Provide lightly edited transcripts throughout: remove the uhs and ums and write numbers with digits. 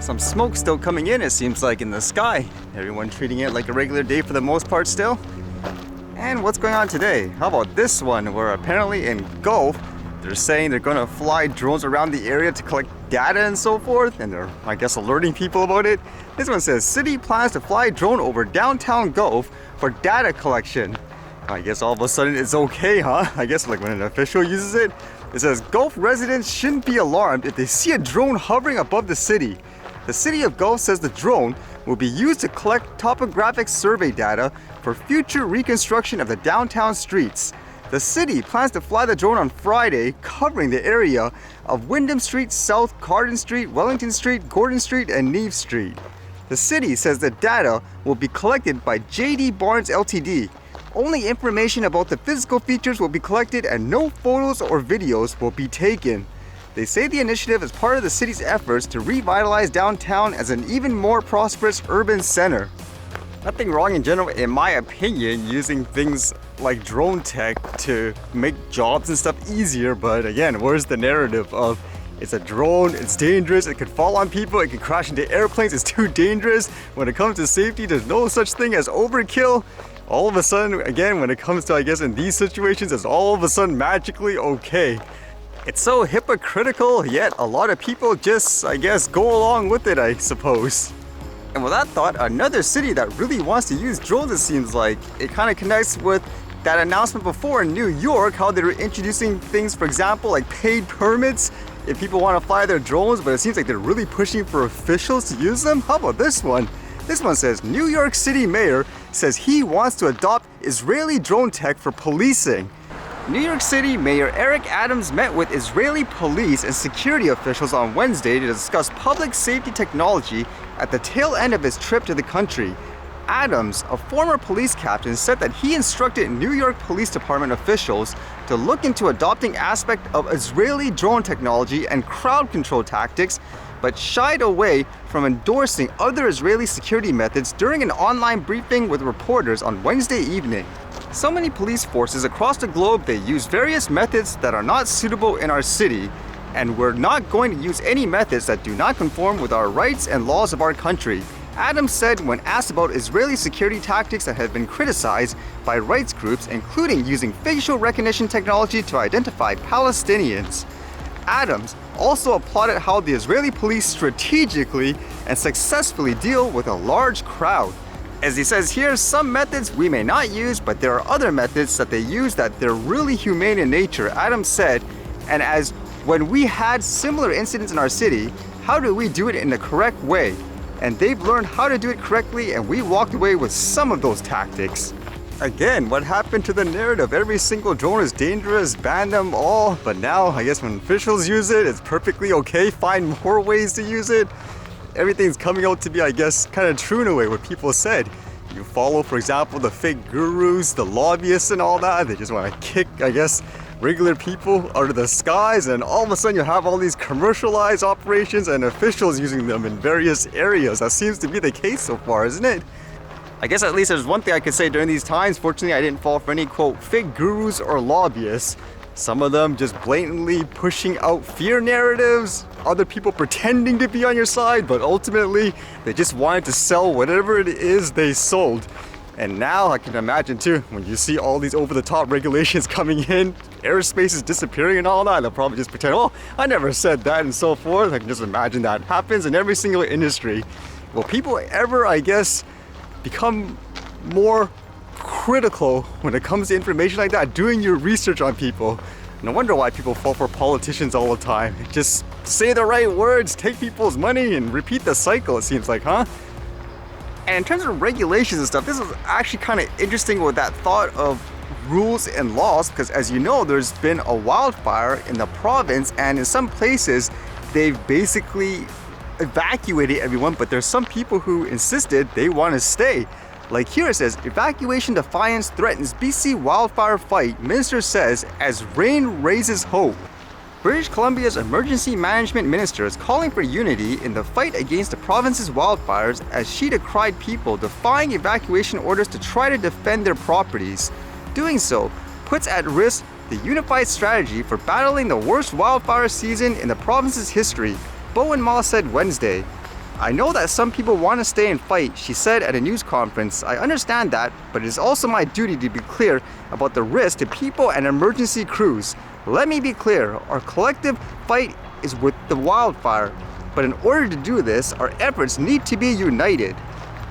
Some smoke still coming in, it seems like, in the sky. Everyone treating it like a regular day for the most part still. And what's going on today? How about this one, where apparently in Guelf, they're saying they're gonna fly drones around the area to collect data and so forth, and they're, I guess, alerting people about it. This one says, city plans to fly drone over downtown Guelf for data collection. I guess all of a sudden it's okay, huh? I guess like when an official uses it. It says, Guelf residents shouldn't be alarmed if they see a drone hovering above the city. The city of Guelf says the drone will be used to collect topographic survey data for future reconstruction of the downtown streets. The city plans to fly the drone on Friday, covering the area of Wyndham Street, South Carden Street, Wellington Street, Gordon Street, and Neve Street. The city says the data will be collected by JD Barnes Ltd. Only information about the physical features will be collected and no photos or videos will be taken. They say the initiative is part of the city's efforts to revitalize downtown as an even more prosperous urban center. Nothing wrong in general, in my opinion, using things like drone tech to make jobs and stuff easier, but again, where's the narrative of it's a drone, it's dangerous, it could fall on people, it could crash into airplanes, it's too dangerous. When it comes to safety, there's no such thing as overkill. All of a sudden, again, when it comes to, I guess, in these situations, it's all of a sudden magically okay. It's so hypocritical, yet a lot of people just, I guess, go along with it, I suppose. And with that thought, another city that really wants to use drones, it seems like, it kind of connects with that announcement before in New York, how they were introducing things, for example, like paid permits if people want to fly their drones, but it seems like they're really pushing for officials to use them. How about this one? This one says, New York City mayor says he wants to adopt Israeli drone tech for policing. New York City Mayor Eric Adams met with Israeli police and security officials on Wednesday to discuss public safety technology at the tail end of his trip to the country. Adams, a former police captain, said that he instructed New York Police Department officials to look into adopting aspects of Israeli drone technology and crowd control tactics, but shied away from endorsing other Israeli security methods during an online briefing with reporters on Wednesday evening. So many police forces across the globe, they use various methods that are not suitable in our city, and we're not going to use any methods that do not conform with our rights and laws of our country, Adams said when asked about Israeli security tactics that have been criticized by rights groups, including using facial recognition technology to identify Palestinians. Adams also applauded how the Israeli police strategically and successfully deal with a large crowd. As he says here, some methods we may not use, but there are other methods that they use that they're really humane in nature, Adams said, and as when we had similar incidents in our city, how do we do it in the correct way? And they've learned how to do it correctly, and we walked away with some of those tactics. Again, what happened to the narrative? Every single drone is dangerous, ban them all, but now I guess when officials use it, it's perfectly okay, find more ways to use it. Everything's coming out to be, I guess, kind of true in a way, what people said. You follow, for example, the fake gurus, the lobbyists and all that, they just want to kick, I guess, regular people out of the skies, and all of a sudden you have all these commercialized operations and officials using them in various areas. That seems to be the case so far, isn't it? I guess at least there's one thing I could say during these times. Fortunately, I didn't fall for any, quote, fake gurus or lobbyists. Some of them just blatantly pushing out fear narratives, other people pretending to be on your side, but ultimately they just wanted to sell whatever it is they sold. And now I can imagine too, when you see all these over-the-top regulations coming in, airspace is disappearing and all that, they'll probably just pretend, oh, I never said that and so forth. I can just imagine that happens in every single industry. Will people ever, I guess, become more critical when it comes to information like that, doing your research on people? No wonder why people fall for politicians all the time. Just say the right words, take people's money, and repeat the cycle, it seems like, huh? And in terms of regulations and stuff, this is actually kind of interesting with that thought of rules and laws, because as you know, there's been a wildfire in the province, and in some places, they've basically evacuated everyone, but there's some people who insisted they want to stay. Like here it says, evacuation defiance threatens BC wildfire fight, minister says as rain raises hope. British Columbia's emergency management minister is calling for unity in the fight against the province's wildfires as she decried people defying evacuation orders to try to defend their properties. Doing so puts at risk the unified strategy for battling the worst wildfire season in the province's history, Bowen Ma said Wednesday. I know that some people want to stay and fight, she said at a news conference. I understand that, but it is also my duty to be clear about the risk to people and emergency crews. Let me be clear, our collective fight is with the wildfire, but in order to do this, our efforts need to be united.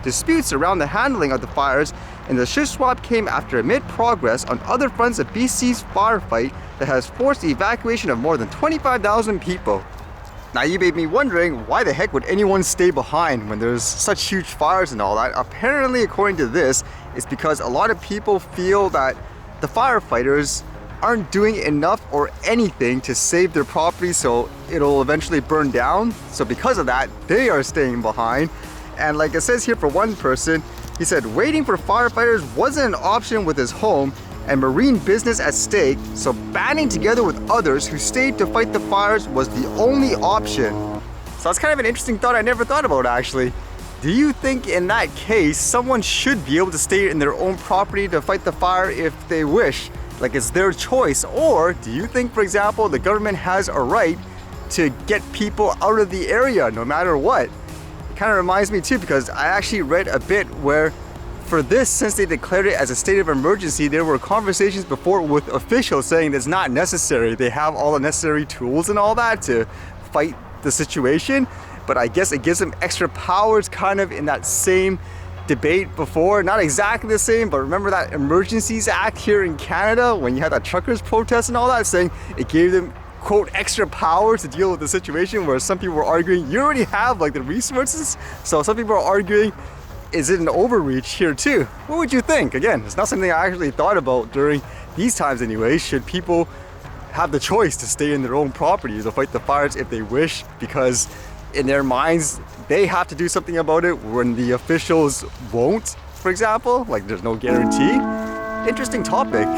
Disputes around the handling of the fires and the shift swap came after amid progress on other fronts of BC's firefight that has forced the evacuation of more than 25,000 people. Now you may be wondering, why the heck would anyone stay behind when there's such huge fires and all that? Apparently, according to this, it's because a lot of people feel that the firefighters aren't doing enough or anything to save their property, so it'll eventually burn down. So because of that, they are staying behind. And like it says here for one person, he said waiting for firefighters wasn't an option with his home and marine business at stake, so banding together with others who stayed to fight the fires was the only option. So that's kind of an interesting thought I never thought about actually. Do you think in that case someone should be able to stay in their own property to fight the fire if they wish? Like it's their choice? Or do you think, for example, the government has a right to get people out of the area no matter what? Kind of reminds me too, because I actually read a bit where for this, since they declared it as a state of emergency, there were conversations before with officials saying it's not necessary. They have all the necessary tools and all that to fight the situation, but I guess it gives them extra powers, kind of in that same debate before. Not exactly the same, but remember that Emergencies Act here in Canada when you had that truckers protest and all that, saying it gave them quote extra powers to deal with the situation, where some people were arguing you already have like the resources. So some people are arguing, is it an overreach here too? What would you think? Again, it's not something I actually thought about during these times anyway. Should people have the choice to stay in their own properties or fight the fires if they wish, because in their minds they have to do something about it when the officials won't, for example? Like there's no guarantee. Interesting topic.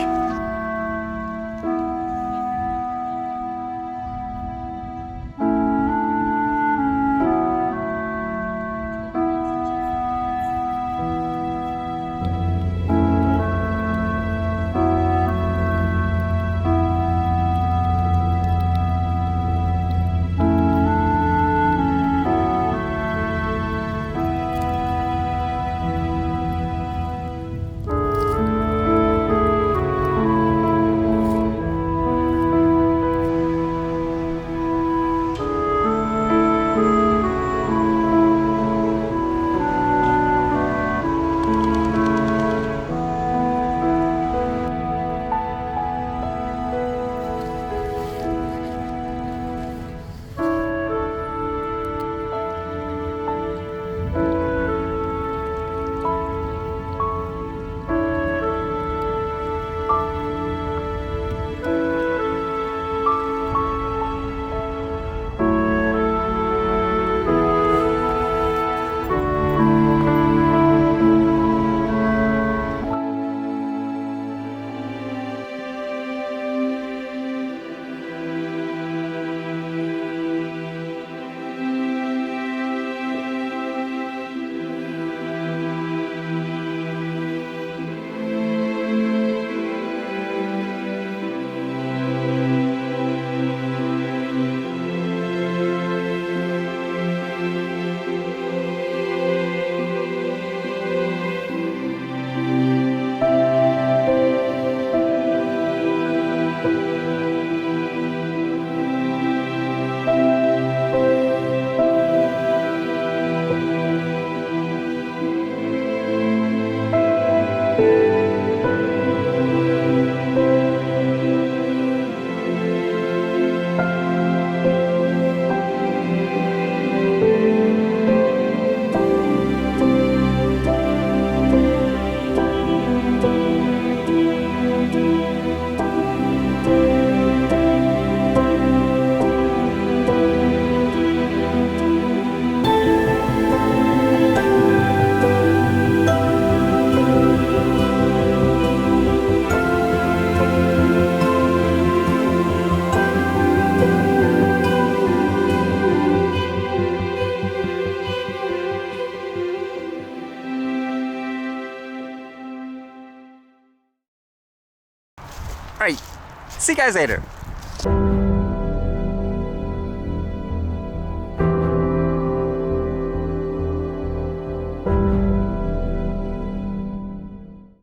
Alright, see you guys later.